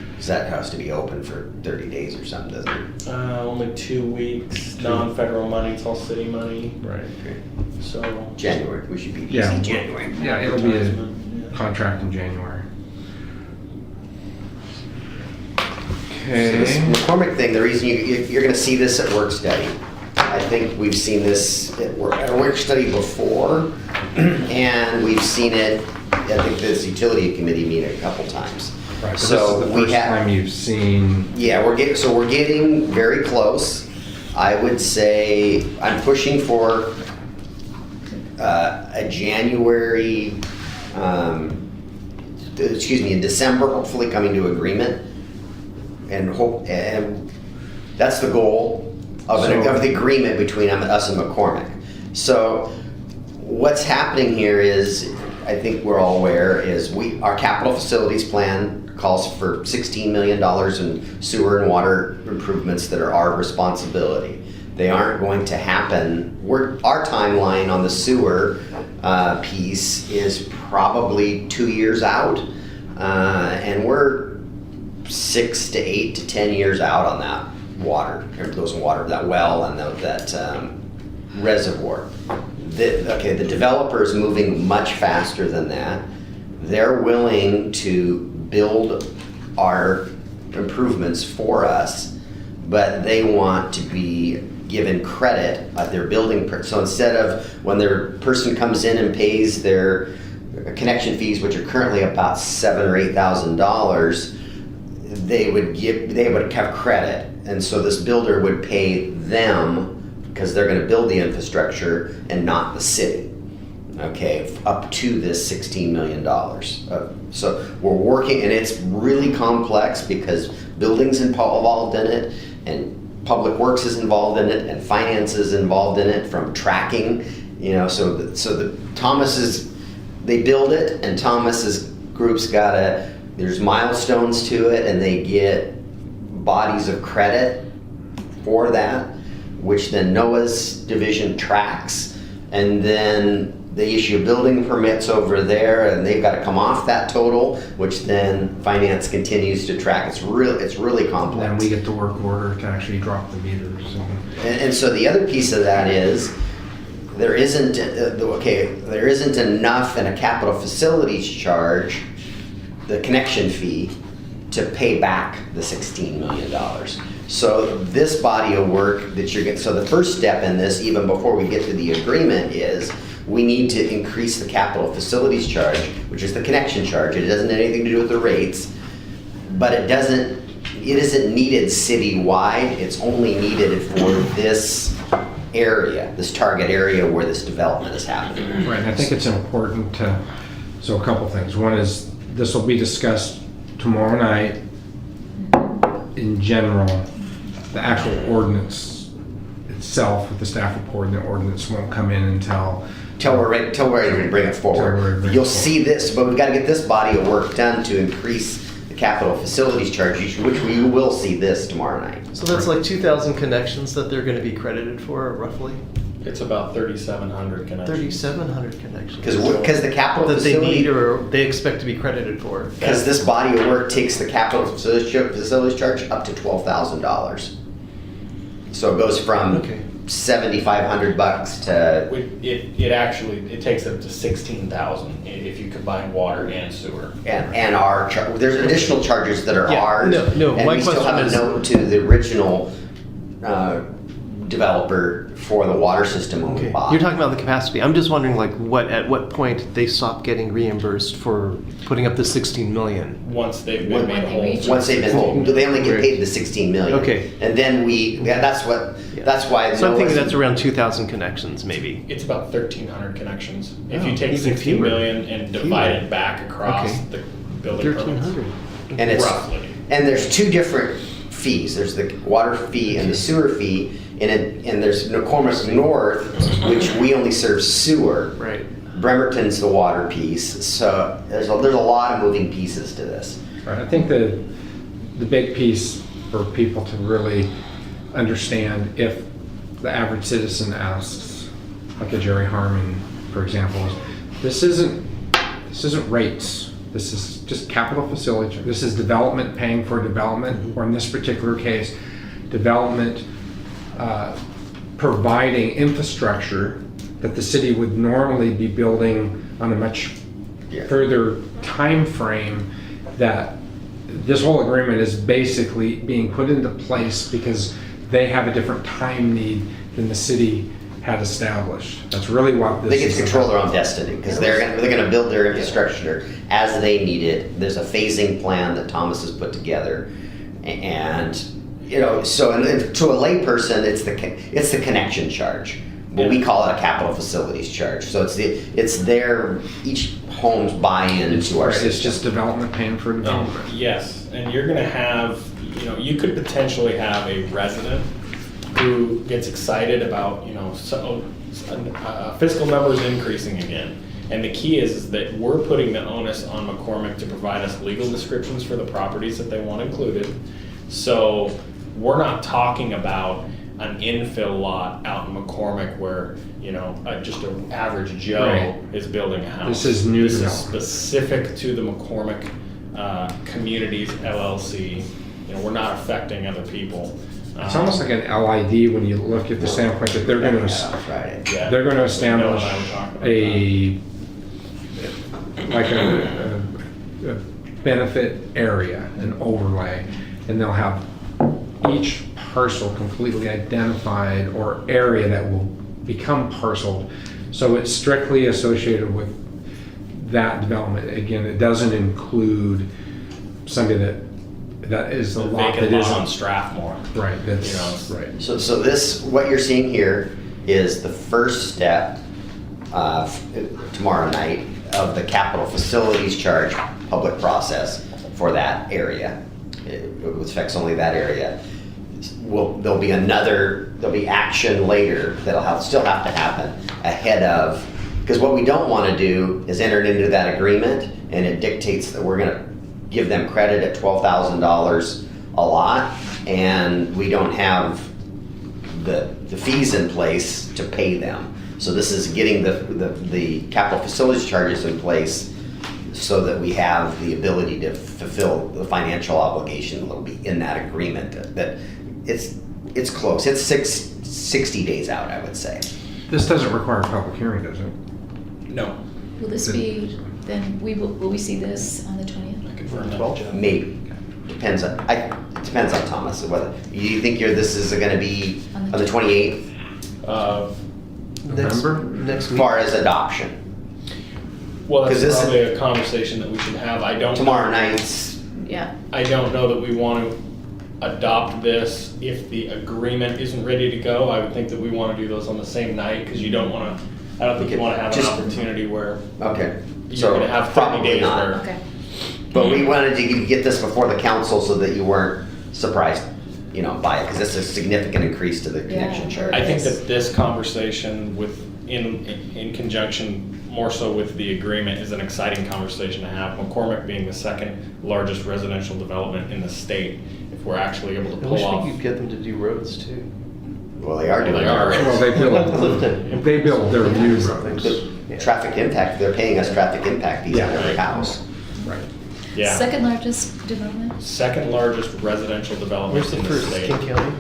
Because that has to be open for 30 days or something, doesn't it? Only 2 weeks, non-federal money, it's all city money, Right. so. January, we should be Yeah. easy January. Yeah, it'll be a Advertisement, yeah. contract in January. So this Okay. McCormick thing, the reason you're gonna see this at work study, I think we've seen this at a work study before, and we've seen it, I think this utility committee meeting a couple times. Right, but So this is the we first have- time you've seen, Yeah, we're getting very close. I would say I'm pushing for a January, in December, hopefully coming to agreement. And that's the goal of the agreement between us and McCormick. So what's happening here is, I think we're all aware, is our capital facilities plan calls for $16 million in sewer and water improvements that are our responsibility. They aren't going to happen. Our timeline on the sewer piece is probably 2 years out, and we're 6 to 8 to 10 years out on that that well and that reservoir. The developer is moving much faster than that. They're willing to build our improvements for us, but they want to be given credit at their building. So instead of when their person comes in and pays their connection fees, which are currently about $7,000 or $8,000, they would have credit, and so this builder would pay them because they're going to build the infrastructure and not the city. okay, up to this $16 million. So we're working, and it's really complex because buildings involved in it, and Public Works is involved in it, and finance is involved in it, from tracking, you know, so the Thomas's, they build it, and Thomas's group's there's milestones to it, and they get bodies of credit for that, which then Noah's division tracks, and then they issue building permits over there, and they've got to come off that total, which then finance continues to track. It's really complex. And then we get the work order to actually drop the meters. And so the other piece of that is there isn't enough in a capital facilities charge, the connection fee, to pay back the $16 million. So this body of work that you're getting, so the first step in this, even before we get to the agreement, is we need to increase the capital facilities charge, which is the connection charge. It doesn't have anything to do with the rates, but it isn't needed citywide. It's only needed for this area, this target area where this development is happening. Right, and I think it's important so a couple things. One is, this will be discussed tomorrow night. In general, the actual ordinance itself with the staff report and the ordinance won't come in until We're ready to bring it forward. You'll see this, but we've got to get this body of work done to increase the capital facilities charge, which we will see this tomorrow night. So that's like 2,000 connections that they're going to be credited for, roughly? It's about 3,700 connections. 3,700 connections. Because the capital that they facility, need or they expect to be credited for. because this body of work takes the capital facilities charge up to $12,000. So it goes from Okay. $7,500 to, It takes up to 16,000 if you combine water and sewer. and our there's additional charges that are Yeah, ours. no, and my we still question have a is- note to the original developer for the water system when we Okay. bought. You're talking about the capacity. I'm just wondering, like, at what point they stop getting reimbursed for putting up the 16 million? Once they've When been made they whole. reach- Once they've been, they only get paid the 16 million. Okay. And then that's why. So I'm thinking Noah's- that's around 2,000 connections, maybe. It's about 1,300 connections. If Oh, you take even 16 fewer. million and divide it back across Okay. the building permits. 1,300. And it's, Roughly. and there's two different fees. There's the water fee and the sewer fee. And there's McCormick North, which we only serve sewer. Right. Bremerton's the water piece. So there's a lot of moving pieces to this. Right, I think the big piece for people to really understand, if the average citizen asks, like a Jerry Harmon, for example, this isn't rates. This is just capital facility. This is development paying for development, or in this particular case, development providing infrastructure that the city would normally be building on a much further time frame. That this whole agreement is basically being put into place because they have a different time need than the city had established. That's really what this They get is to control about. their own destiny because they're going to build their infrastructure as they need it. There's a phasing plan that Thomas has put together, and so to a layperson, it's the connection charge. But we call it a capital facilities charge. So it's their each home's buy-in into our Right, system. it's just development paying for development. Yes, and you're gonna have, you could potentially have a resident who gets excited about, fiscal numbers increasing again. And the key is that we're putting the onus on McCormick to provide us legal descriptions for the properties that they want included. So we're not talking about an infill lot out in McCormick where, just an average Joe Right. is building a house. This is new This is development. specific to the McCormick Communities LLC. We're not affecting other people. It's almost like an LID when you look at the standpoint that they're going to Friday. Yeah. they're going to establish Noah and I were talking about a benefit area, an overlay, and they'll have each parcel completely identified or area that will become parceled. So it's strictly associated with that development. Again, it doesn't include somebody that is the a lot vacant that lot on isn't Strathmore. right. That's You know. right. So this, what you're seeing here is the first step tomorrow night of the capital facilities charge public process for that area. It affects only that area. There'll be action later that'll still have to happen ahead of, because what we don't want to do is enter into that agreement and it dictates that we're going to give them credit at $12,000 a lot, and we don't have the fees in place to pay them. So this is getting the capital facilities charges in place so that we have the ability to fulfill the financial obligation that'll be in that agreement. That it's close. It's 60 days out, I would say. This doesn't require a public hearing, does it? No. Will this be, then will we see this on the 20th? I confirm that, Jeff. Maybe. Depends on Thomas, whether you think this is going to be on the 28th November? Next as week. far as adoption. Well, 'Cause that's this- probably a conversation that we should have. Tomorrow night's, Yeah. I don't know that we want to adopt this if the agreement isn't ready to go. I would think that we want to do those on the same night, because you don't want to, I don't think you want to have an Just- opportunity where okay. you're So going to have 30 probably days not. where. Okay. But we wanted to get this before the council so that you weren't surprised, by it, because this is a significant increase to the connection Yeah. charge. I think that this conversation in conjunction more so with the agreement is an exciting conversation to have. McCormick being the second largest residential development in the state, if we're actually able to I pull wish off. we could get them to do roads too. Well, they are doing They are. that. Well, Clifton. they build their new roads. The traffic impact, they're paying us traffic impact fees on Yeah. every house. Right. Yeah. Second largest development? Second largest residential development Where's the in the first? state. King County?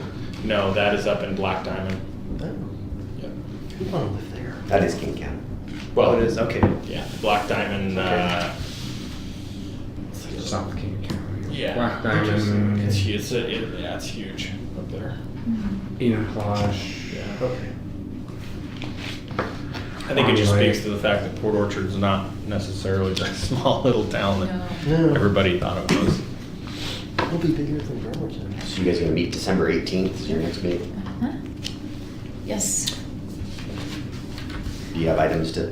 No, that is up in Black Diamond. Oh, Yep. we want to live there. That is King County. Well, Oh, it is, okay. Yeah, Black Diamond, Okay. South King County. yeah. Black Diamond, It's huge up there. Entourage. Yeah. Okay. I think it just Anyway. speaks to the fact that Port Orchard's not necessarily the small little town that No. everybody thought it was. It'll be bigger than Bremerton. So you guys are gonna meet December 18th, is your next meeting? Uh-huh. Yes. Do you have items to?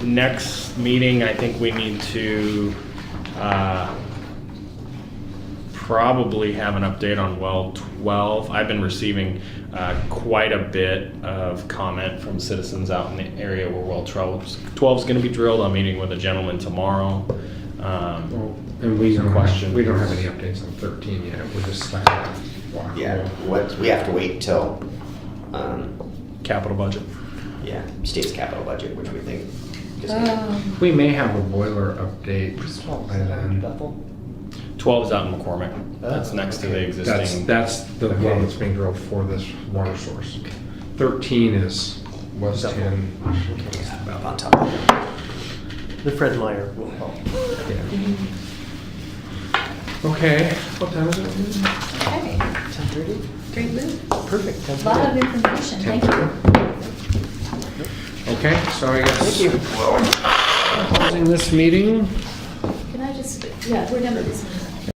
Next meeting, I think we need to probably have an update on well 12. I've been receiving quite a bit of comment from citizens out in the area where well 12 is going to be drilled. I'm meeting with a gentleman tomorrow. Well, and we don't have any updates on 13 yet. We're just starting. Yeah, we have to wait till, Capital budget. state's capital budget, which we think is gonna. We may have a boiler update by then. Bethel? 12 is out in McCormick. That's next to the existing. That's the one that's being drilled for this water source. 13 was 10. About on top of it. The Fred Meyer will help. Yeah. Okay, what time is it? Okay, 10:30? great move. Perfect. A lot of 10:30. information, thank you. Okay, so I guess. Thank you. Closing this meeting. Can I just, yeah, we're done with this meeting.